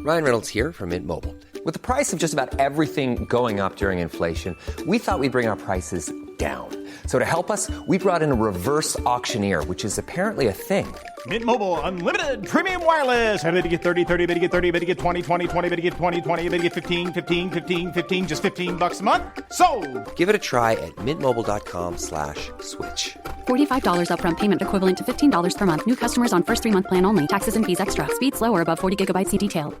Ryan Reynolds here from Mint Mobile. With the price of just about everything going up during inflation, we thought we'd bring our prices down. So to help us, we brought in a reverse auctioneer, which is apparently a thing. Mint Mobile Unlimited Premium Wireless. How to get 30, 30, bit to get 30, bit to get 20, 20, 20, bit to get 20, 20, bit to get 15, 15, 15, 15, just $15 a month? Sold! Give it a try at mintmobile.com/switch. $45 upfront payment equivalent to $15 per month. New customers on first 3-month plan only. Taxes and fees extra. Speed slower above 40 gigabytes. See detail.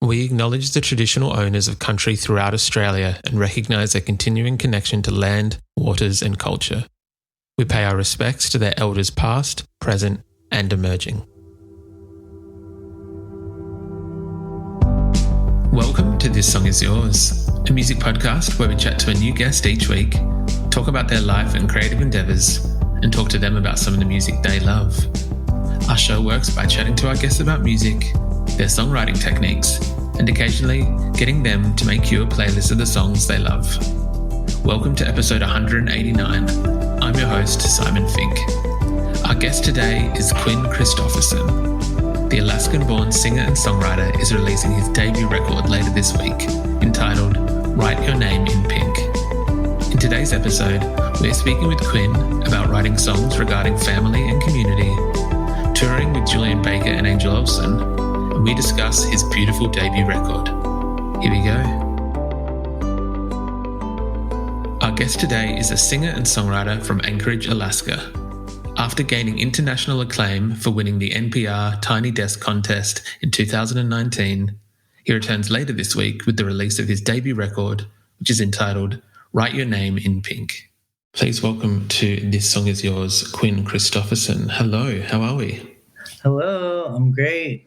We acknowledge the traditional owners of country throughout Australia and recognise their continuing connection to land, waters and culture. We pay our respects to their elders past, present and emerging. Welcome to This Song Is Yours, a music podcast where we chat to a new guest each week, talk about their life and creative endeavours, and talk to them about some of the music they love. Our show works by chatting to our guests about music, their songwriting techniques, and occasionally getting them to make you a playlist of the songs they love. Welcome to episode 189. I'm your host, Simon Fink. Our guest today is Quinn Christopherson. The Alaskan-born singer and songwriter is releasing his debut record later this week, entitled Write Your Name in Pink. In today's episode, we're speaking with Quinn about writing songs regarding family and community, touring with Julien and Angel Olsen, and we discuss his beautiful debut record. Here we go. Our guest today is a singer and songwriter from Anchorage, Alaska. After gaining international acclaim for winning the NPR Tiny Desk contest in 2019, he returns later this week with the release of his debut record, which is entitled Write Your Name in Pink. Please welcome to This Song Is Yours, Quinn Christopherson. Hello, how are we? Hello, I'm great.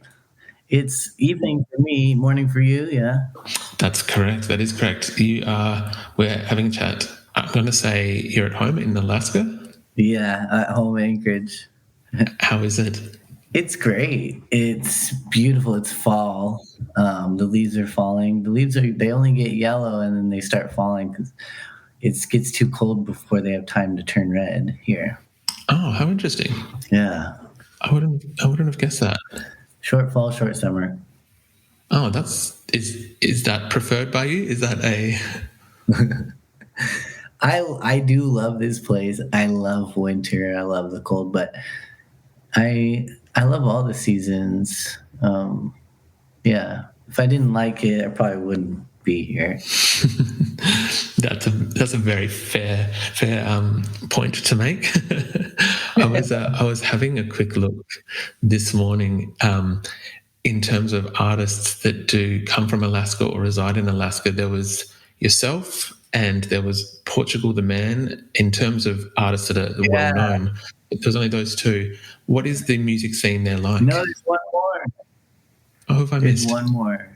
It's evening for me, morning for you, yeah? That's correct. That is correct. We're having a chat. I'm going to say you're at home in Alaska? Yeah, at home Anchorage. How is it? It's great. It's beautiful. It's fall. The leaves are falling. They only get yellow and then they start falling because it gets too cold before they have time to turn red here. Oh, how interesting. Yeah. I wouldn't have guessed that. Short fall, short summer. Oh, is that preferred by you? Is that a... I do love this place. I love winter. I love the cold, but I love all the seasons. Yeah. If I didn't like it, I probably wouldn't be here. That's a very fair point to make. I was having a quick look this morning in terms of artists that do come from Alaska or reside in Alaska. There was yourself and there was Portugal the Man. In terms of artists that are well known, there's only those two. What is the music scene there like? No, there's one more. Oh, have I missed? There's one more.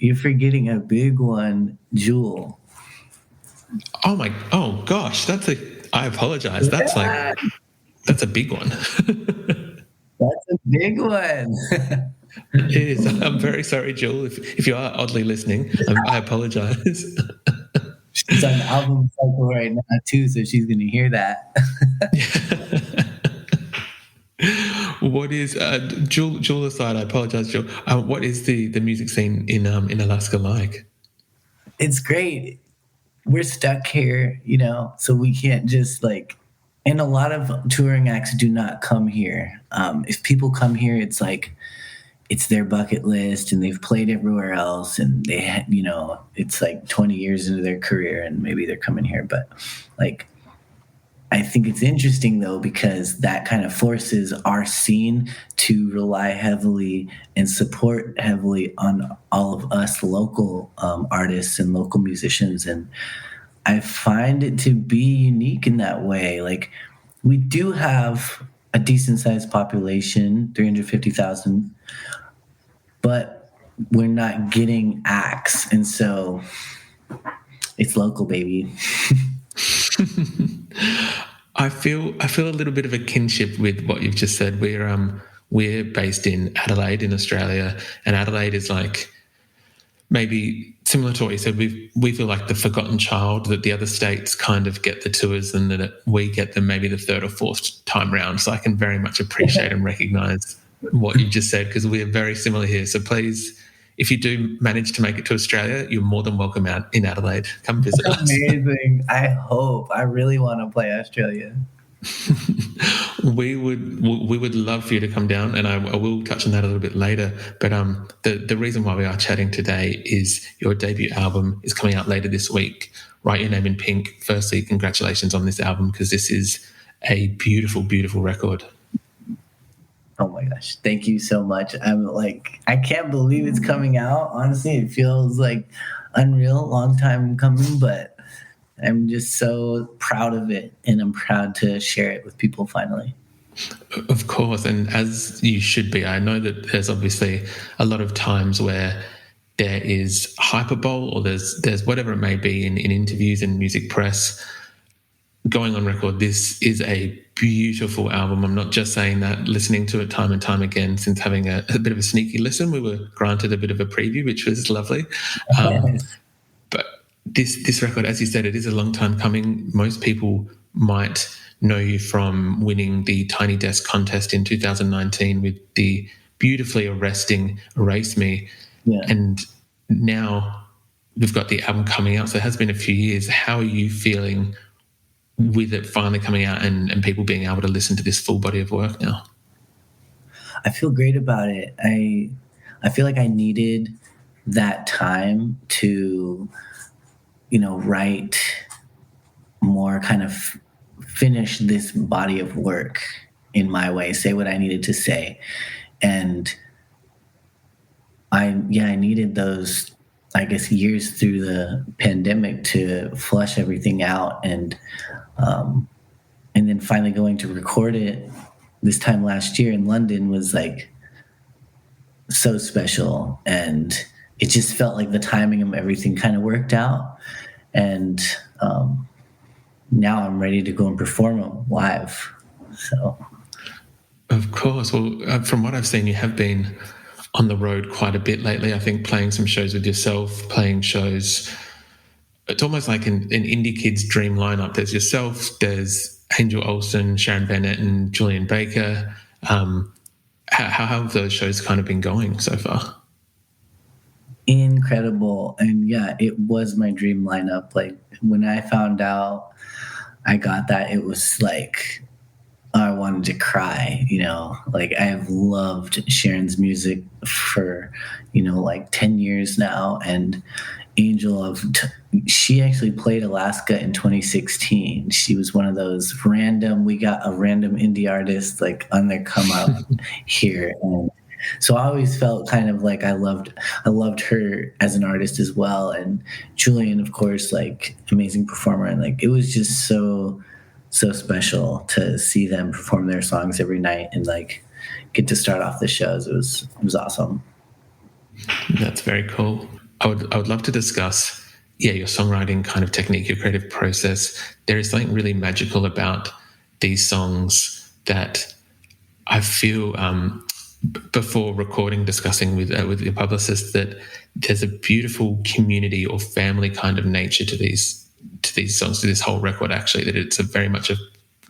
You're forgetting a big one, Julien. Oh gosh, I apologize. That's a big one. That's a big one. It is. I'm very sorry, Jewel, if you are oddly listening. I apologize. She's on the album cycle right now too, so she's going to hear that. What is Jewel aside? I apologize, Jewel. What is the music scene in Alaska like? It's great. We're stuck here, so we can't just and a lot of touring acts do not come here. If people come here, it's like it's their bucket list and they've played everywhere else and they, it's like 20 years into their career and maybe they're coming here. But I think it's interesting though, because that kind of forces our scene to rely heavily and support heavily on all of us local artists and local musicians. And I find it to be unique in that way. We do have a decent sized population, 350,000, but we're not getting acts. And so it's local, baby. I feel a little bit of a kinship with what you've just said. We're based in Adelaide in Australia, and Adelaide is maybe similar to what you said. We feel like the forgotten child, that the other states kind of get the tours and that we get them maybe the third or fourth time round. So I can very much appreciate and recognise what you just said, because we are very similar here. So please, if you do manage to make it to Australia, you're more than welcome out in Adelaide. Come visit us. Amazing. I really want to play Australia. We would love for you to come down, and I will touch on that a little bit later. But the reason why we are chatting today is your debut album is coming out later this week. Write Your Name in Pink. Firstly, congratulations on this album, because this is a beautiful, beautiful record. Oh my gosh, thank you so much. I can't believe it's coming out. Honestly, it feels like unreal, long time coming, but I'm just so proud of it, and I'm proud to share it with people finally. Of course, and as you should be. I know that there's obviously a lot of times where there is hyperbole, or there's whatever it may be in interviews and music press. Going on record, this is a beautiful album. I'm not just saying that. Listening to it time and time again, since having a bit of a sneaky listen, we were granted a bit of a preview, which was lovely. But this record, as you said, it is a long time coming. Most people might know you from winning the Tiny Desk contest in 2019 with the beautifully arresting Erase Me. Yeah. And now we've got the album coming out. So it has been a few years. How are you feeling with it finally coming out and people being able to listen to this full body of work now? I feel great about it. I feel like I needed that time to, write more, kind of finish this body of work in my way, say what I needed to say. And I needed those, I guess, years through the pandemic to flush everything out, and then finally going to record it this time last year in London was like so special, and it just felt like the timing of everything kind of worked out. And now I'm ready to go and perform them live. So, of course. Well, from what I've seen, you have been on the road quite a bit lately. I think playing some shows with yourself, playing shows. It's almost like an indie kid's dream lineup. There's yourself, there's Angel Olsen, Sharon Bennett, and Julien Baker. How have those shows kind of been going so far? Incredible. And yeah, it was my dream lineup. Like when I found out I got that, it was like I wanted to cry, like I have loved Sharon's music for, like 10 years now. And Angel she actually played Alaska in 2016. She was one of those we got a random indie artist like on their come up here. And so I always felt kind of like I loved her as an artist as well. And Julien, of course, like amazing performer. And like, it was just so special to see them perform their songs every night and like get to start off the shows. It was awesome. That's very cool. I would love to discuss, your songwriting kind of technique, your creative process. There is something really magical about these songs that I feel before recording, discussing with your publicist, that there's a beautiful community or family kind of nature to these songs, to this whole record, actually, that it's very much a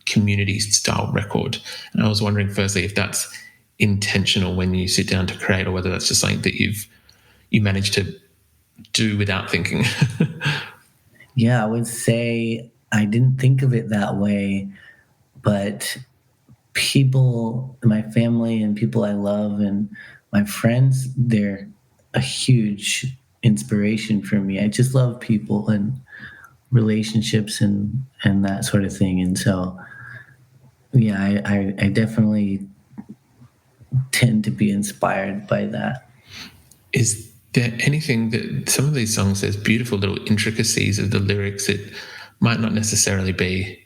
community style record. And I was wondering, firstly, if that's intentional when you sit down to create, or whether that's just something that you managed to do without thinking. Yeah, I would say I didn't think of it that way, but people, my family and people I love and my friends, they're a huge inspiration for me. I just love people and relationships and that sort of thing. And so, yeah, I definitely tend to be inspired by that. Is there anything that some of these songs, there's beautiful little intricacies of the lyrics. It might not necessarily be,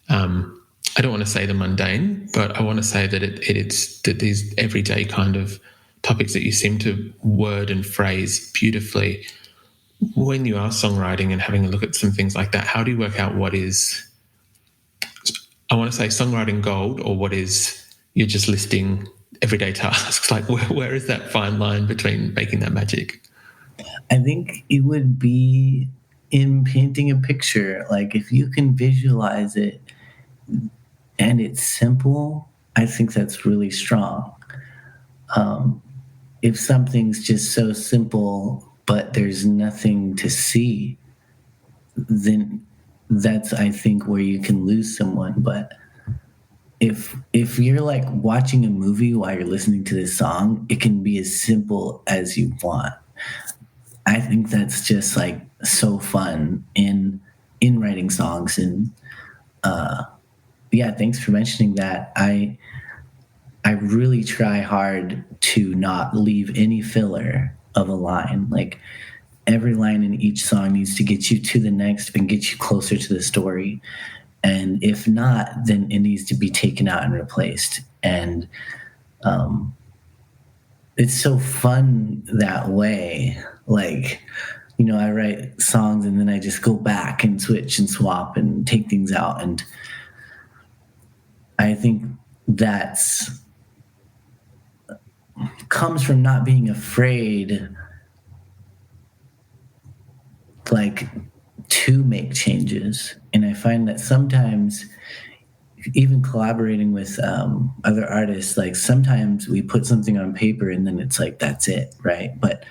I don't want to say the mundane, but I want to say that it's that these everyday kind of topics that you seem to word and phrase beautifully. When you are songwriting and having a look at some things like that, how do you work out what is, I want to say, songwriting gold, or what is you're just listing everyday tasks? Like where is that fine line between making that magic? I think it would be in painting a picture. Like if you can visualize it and it's simple, I think that's really strong. if something's just so simple, but there's nothing to see, then that's, I think, where you can lose someone. But if you're like watching a movie while you're listening to this song, it can be as simple as you want. I think that's just like so fun in writing songs. And yeah, thanks for mentioning that. I really try hard to not leave any filler of a line. Like every line in each song needs to get you to the next and get you closer to the story. And if not, then it needs to be taken out and replaced. And it's so fun that way. Like, you know, I write songs and then I just go back and switch and swap and take things out. And I think that's comes from not being afraid, like, to make changes. And I find that sometimes, even collaborating with other artists, like sometimes we put something on paper and then it's like, that's it, right? But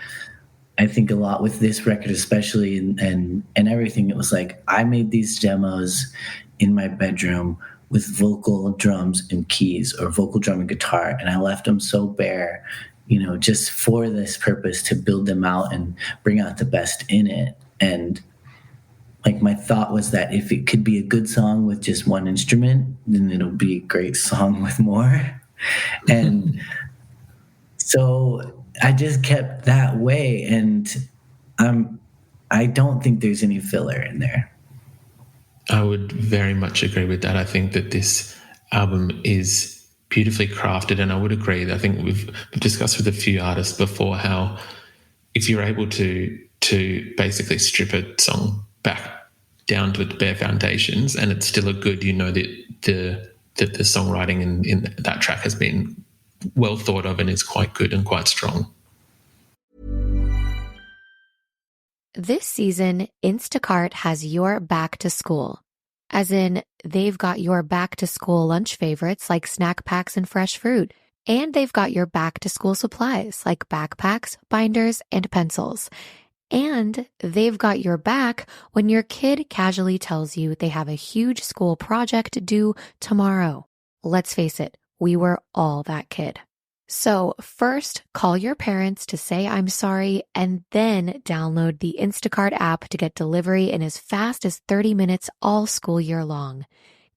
I think a lot with this record, especially, and everything, it was like, I made these demos in my bedroom with vocal drums and keys, or vocal drum and guitar, and I left them so bare, you know, just for this purpose, to build them out and bring out the best in it. And like, my thought was that if it could be a good song with just one instrument, then it'll be a great song with more. And so I just kept that way, and I don't think there's any filler in there. I would very much agree with that. I think that this album is beautifully crafted, and I would agree that I think we've discussed with a few artists before how if you're able to basically strip a song back down to its bare foundations and it's still a good, you know, that the songwriting in that track has been well thought of and is quite good and quite strong. This season, Instacart has your back to school. As in, they've got your back to school lunch favorites like snack packs and fresh fruit. And they've got your back to school supplies like backpacks, binders, and pencils. And they've got your back when your kid casually tells you they have a huge school project due tomorrow. Let's face it, we were all that kid. So first, call your parents to say I'm sorry, and then download the Instacart app to get delivery in as fast as 30 minutes all school year long.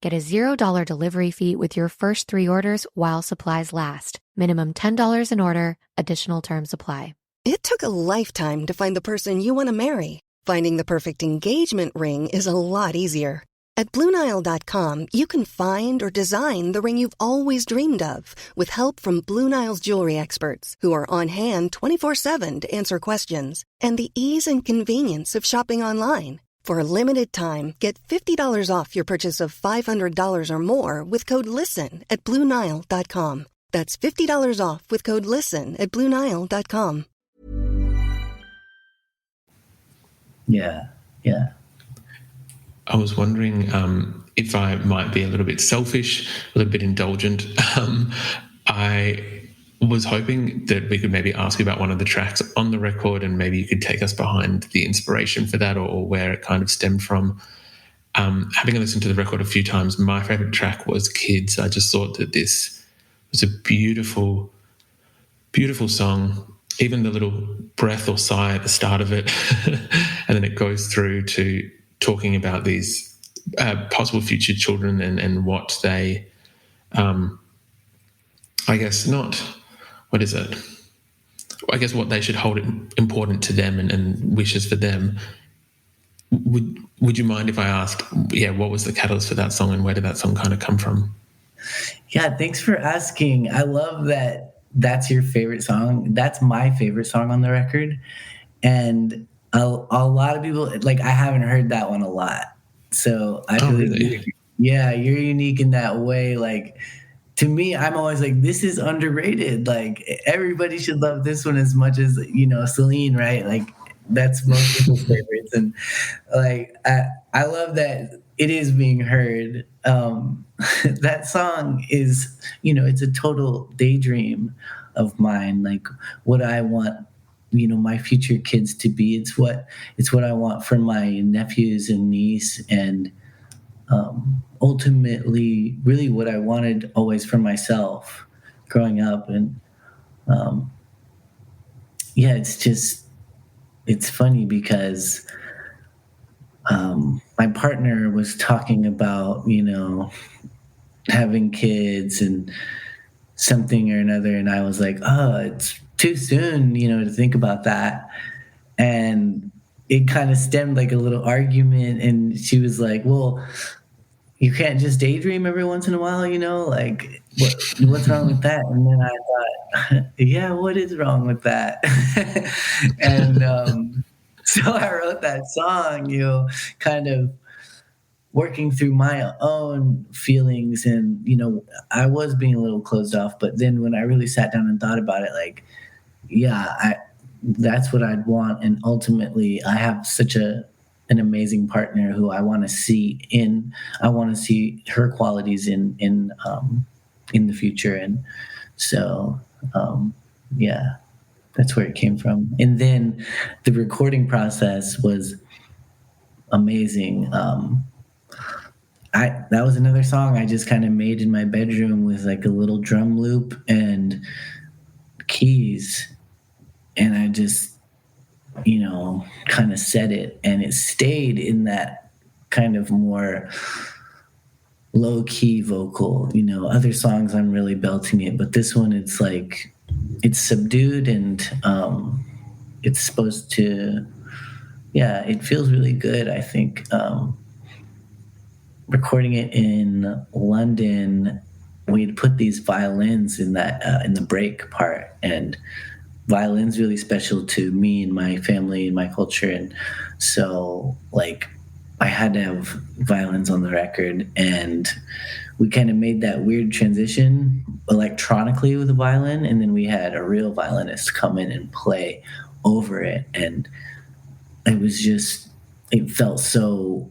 Get a $0 delivery fee with your first 3 orders while supplies last. Minimum $10 an order. Additional terms apply. It took a lifetime to find the person you want to marry. Finding the perfect engagement ring is a lot easier. At BlueNile.com, you can find or design the ring you've always dreamed of, with help from Blue Nile's jewelry experts, who are on hand 24/7 to answer questions, and the ease and convenience of shopping online. For a limited time, get $50 off your purchase of $500 or more with code LISTEN at BlueNile.com. That's $50 off with code LISTEN at BlueNile.com. Yeah. I was wondering if I might be a little bit selfish, a little bit indulgent. I was hoping that we could maybe ask you about one of the tracks on the record, and maybe you could take us behind the inspiration for that, or where it kind of stemmed from. Having listened to the record a few times, my favourite track was Kids. I just thought that this was a beautiful, beautiful song. Even the little breath or sigh at the start of it, and then it goes through to talking about these possible future children and what they, I guess what they should hold important to them and wishes for them. Would you mind if I asked, what was the catalyst for that song, and where did that song kind of come from? Yeah, thanks for asking. I love that that's your favorite song. That's my favorite song on the record. And a lot of people, like, I haven't heard that one a lot. So I feel really? You're unique in that way. Like, to me, I'm always like, this is underrated. Like, everybody should love this one as much as, you know, Celine, right? Like, that's most people's favorites. And like, I love that it is being heard. That song is, you know, it's a total daydream of mine, like what I want, my future kids to be. It's what I want for my nephews and niece, and ultimately really what I wanted always for myself growing up. And it's funny because my partner was talking about, having kids and something or another. And I was like, oh, it's too soon, to think about that. And it kind of stemmed like a little argument. And she was like, well, you can't just daydream every once in a while, like what's wrong with that? And then I thought, yeah, what is wrong with that? And so I wrote that song, kind of working through my own feelings. And, I was being a little closed off, but then when I really sat down and thought about it, like, yeah, that's what I'd want. And ultimately I have such an amazing partner who I want to see her qualities in the future. And so, that's where it came from. And then the recording process was amazing. That was another song I just kind of made in my bedroom with like a little drum loop and keys. And I just, kind of said it, and it stayed in that kind of more low key vocal. Other songs I'm really belting it, but this one, it's like, it's subdued, and it's supposed to, it feels really good. I think recording it in London, we'd put these violins in that in the break part, and violin's really special to me and my family and my culture. And so like I had to have violins on the record, and we kind of made that weird transition electronically with the violin, and then we had a real violinist come in and play over it. And it felt so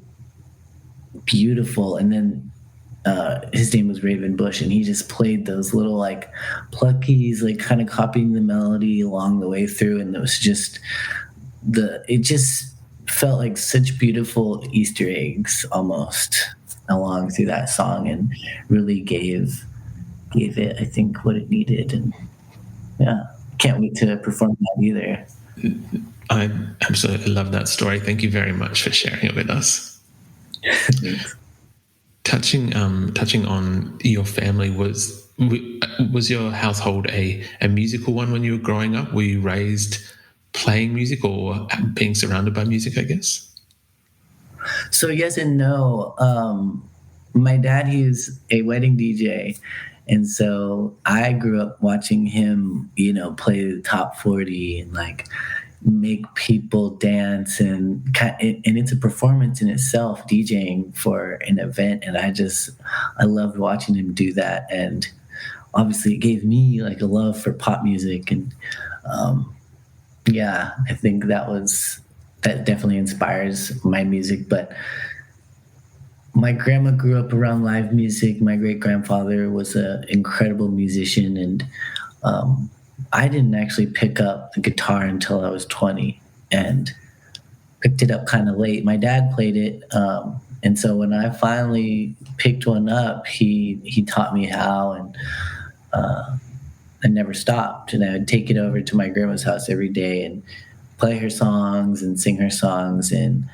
beautiful. And then his name was Raven Bush, and he just played those little like pluckies, like kind of copying the melody along the way through. And it was just it just felt like such beautiful Easter eggs almost along through that song, and really gave it, I think, what it needed. And can't wait to perform that either. I absolutely love that story. Thank you very much for sharing it with us. Touching on your family, was your household a musical one when you were growing up? Were you raised playing music or being surrounded by music, I guess? So yes and no. My dad, he's a wedding DJ, and so I grew up watching him, play the top 40 and like make people dance, and it's a performance in itself, DJing for an event. And I loved watching him do that. And obviously it gave me like a love for pop music. And I think that definitely inspires my music. But my grandma grew up around live music. My great grandfather was an incredible musician, and I didn't actually pick up the guitar until I was 20, and picked it up kind of late. My dad played it, and so when I finally picked one up, he taught me how, and I never stopped. And I would take it over to my grandma's house every day and play her songs and sing her songs. And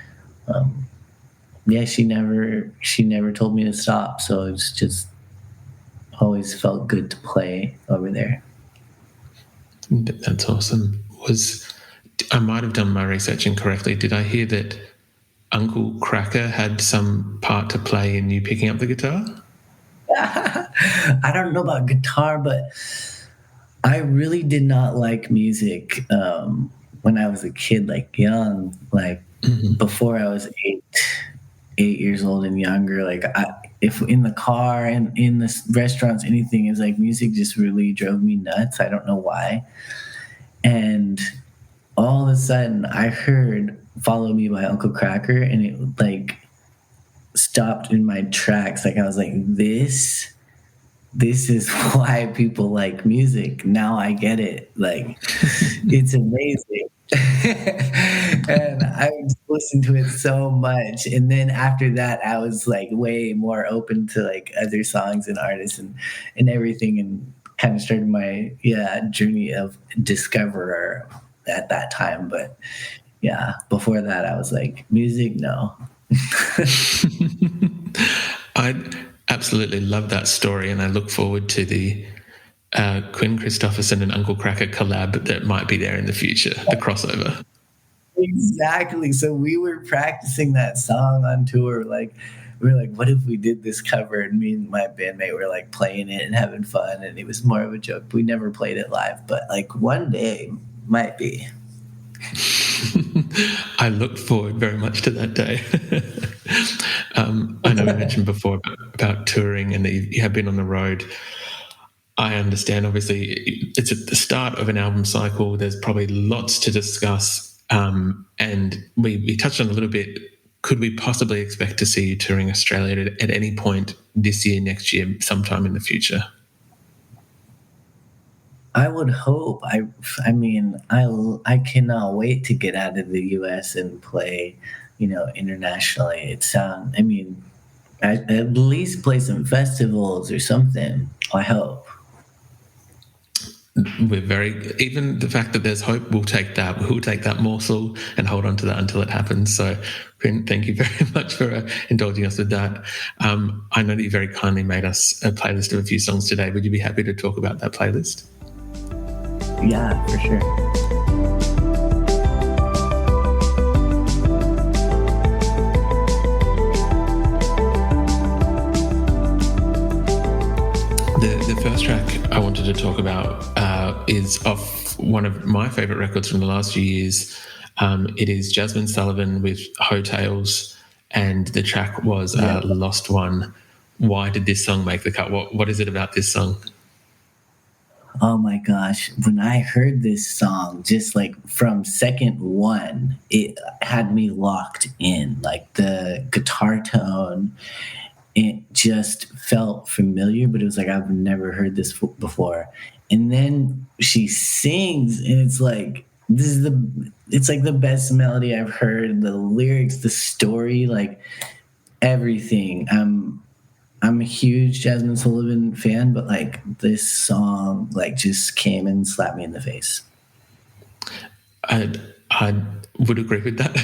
she never told me to stop. So it's just always felt good to play over there. That's awesome. I might have done my research incorrectly. Did I hear that Uncle Cracker had some part to play in you picking up the guitar? I don't know about guitar, but I really did not like music when I was a kid, like young, like before I was 8 years old and younger. Like if in the car and in the restaurants, anything, is like music just really drove me nuts. I don't know why. And all of a sudden I heard Follow Me by Uncle Cracker, and it like stopped in my tracks. Like I was like, this this is why people like music. Now I get it. Like, it's amazing. And I would just listen to it so much. And then after that, I was like way more open to like other songs and artists and everything, and kind of started my journey of discoverer at that time. But yeah, before that, I was like, music, no. I absolutely love that story, and I look forward to the Quinn Christopherson and Uncle Kracker collab that might be there in the future, the crossover. Exactly. So we were practicing that song on tour. Like, we were like, what if we did this cover? And me and my bandmate were like playing it and having fun, and it was more of a joke. We never played it live, but like one day might be. I look forward very much to that day. I know we mentioned before about touring and that you have been on the road. I understand, obviously, it's at the start of an album cycle. There's probably lots to discuss. And we touched on a little bit. Could we possibly expect to see you touring Australia at any point this year, next year, sometime in the future? I would hope. I mean, I cannot wait to get out of the U.S. and play, internationally. At least play some festivals or something. I hope. Even the fact that there's hope, we'll take that. We'll take that morsel and hold on to that until it happens. So, Quinn, thank you very much for indulging us with that. I know that you very kindly made us a playlist of a few songs today. Would you be happy to talk about that playlist? Yeah, for sure. The first track I wanted to talk about is off one of my favourite records from the last few years. It is Jasmine Sullivan with Hotels, and the track was Lost One. Why did this song make the cut? What is it about this song? Oh my gosh. When I heard this song, just like from second one, it had me locked in. Like the guitar tone, it just felt familiar, but it was like, I've never heard this before. And then she sings, and it's like, it's like the best melody I've heard. The lyrics, the story, like everything. I'm a huge Jasmine Sullivan fan, but like this song like just came and slapped me in the face. I would agree with that.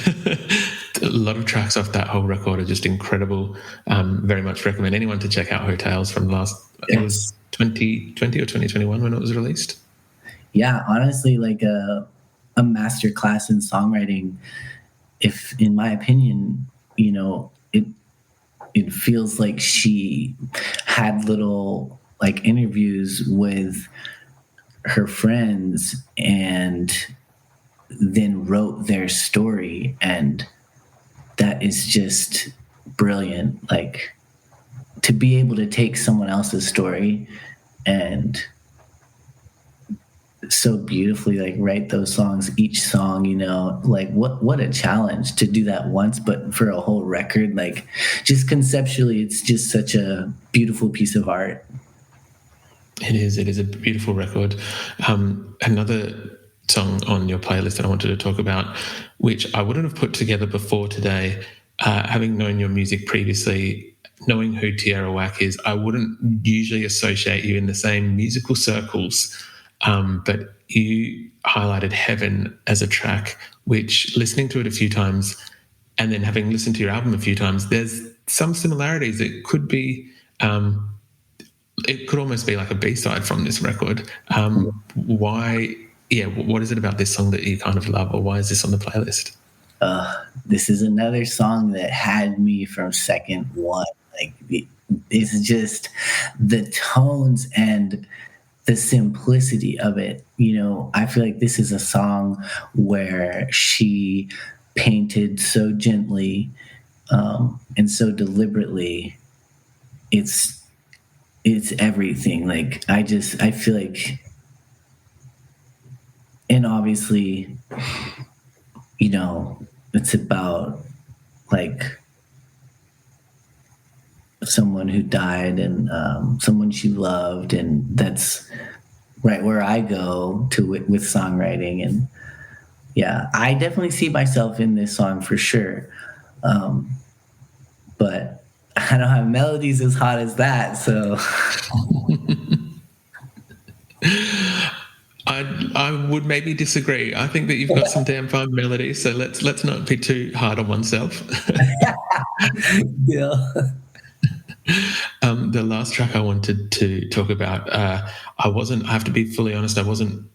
A lot of tracks off that whole record are just incredible. Very much recommend anyone to check out Hotels from it was 2020 or 2021 when it was released. Yeah, honestly, like a master class in songwriting. If, in my opinion, it feels like she had little like interviews with her friends and then wrote their story, and that is just brilliant. Like, to be able to take someone else's story and so beautifully like write those songs, each song, like what a challenge to do that once, but for a whole record. Like, just conceptually, it's just such a beautiful piece of art. It is a beautiful record. Another song on your playlist that I wanted to talk about, which I wouldn't have put together before today, having known your music previously, knowing who Tierra Whack is, I wouldn't usually associate you in the same musical circles. But you highlighted Heaven as a track, which, listening to it a few times and then having listened to your album a few times, there's some similarities. It could be, it could almost be like a B-side from this record. Why? Yeah, what is it about this song that you kind of love, or why is this on the playlist? This is another song that had me from second one. Like, it's just the tones and the simplicity of it. I feel like this is a song where she painted so gently and so deliberately. It's everything. Like, I feel like, and obviously, it's about like someone who died and someone she loved, and that's right where I go to with songwriting. And yeah, I definitely see myself in this song for sure, but I don't have melodies as hot as that, so. I would maybe disagree. I think that you've got some damn fine melodies, so let's not be too hard on oneself. Yeah. The last track I wanted to talk about, I have to be fully honest, I wasn't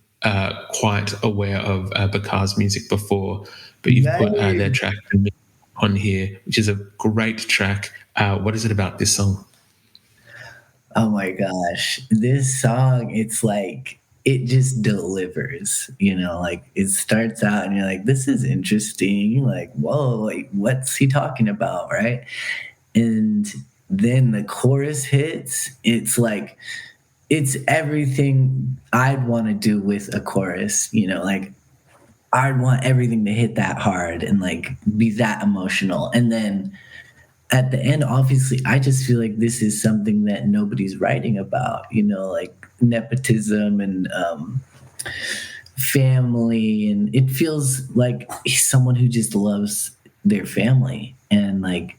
quite aware of Bakar's music before, but you've put their track on here, which is a great track. What is it about this song? Oh my gosh, this song, it's like, it just delivers, like it starts out and you're like, this is interesting. You're like, whoa, like what's he talking about, right? And then the chorus hits. It's like, it's everything I'd want to do with a chorus, like I'd want everything to hit that hard and like be that emotional. And then at the end, obviously, I just feel like this is something that nobody's writing about, like nepotism and family. And it feels like he's someone who just loves their family. And like,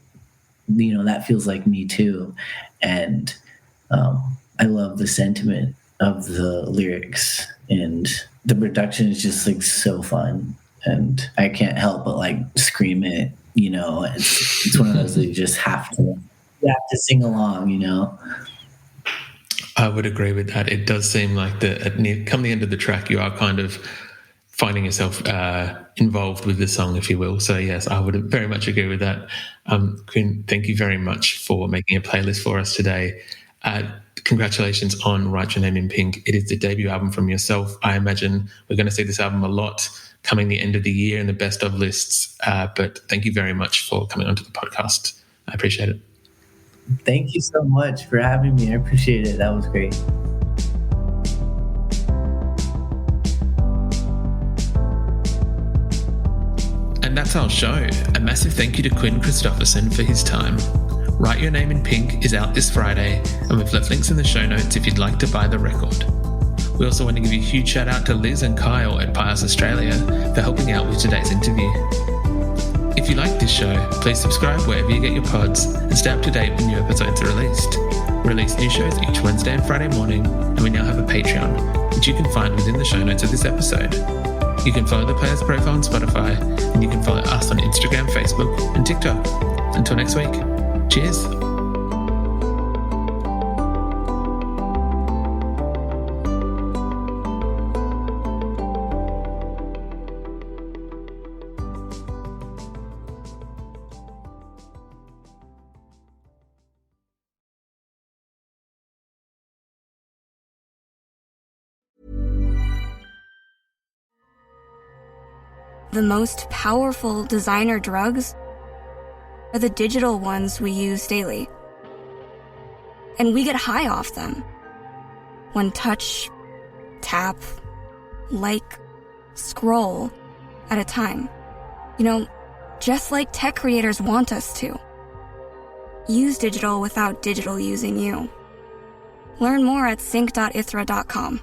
that feels like me too. And I love the sentiment of the lyrics, and the production is just like so fun. And I can't help but like scream it. It's one of those that you just have to sing along, I would agree with that. It does seem like come the end of the track, you are kind of finding yourself involved with the song, if you will. So yes, I would very much agree with that. Quinn, thank you very much for making a playlist for us today. Congratulations on Write Your Name in Pink. It is the debut album from yourself. I imagine we're going to see this album a lot coming the end of the year in the best of lists. But thank you very much for coming onto the podcast. I appreciate it. Thank you so much for having me. I appreciate it. That was great. And that's our show. A massive thank you to Quinn Christopherson for his time. Write Your Name in Pink is out this Friday, and we've left links in the show notes if you'd like to buy the record. We also want to give you a huge shout out to Liz and Kyle at PIAS Australia for helping out with today's interview. If you like this show, please subscribe wherever you get your pods and stay up to date when new episodes are released. We release new shows each Wednesday and Friday morning, and we now have a Patreon, which you can find within the show notes of this episode. You can follow the PIAS profile on Spotify, and you can follow us on Instagram, Facebook, and TikTok. Until next week, cheers. The most powerful designer drugs are the digital ones we use daily. And we get high off them. One touch, tap, like, scroll at a time. Just like tech creators want us to. Use digital without digital using you. Learn more at sync.ithra.com.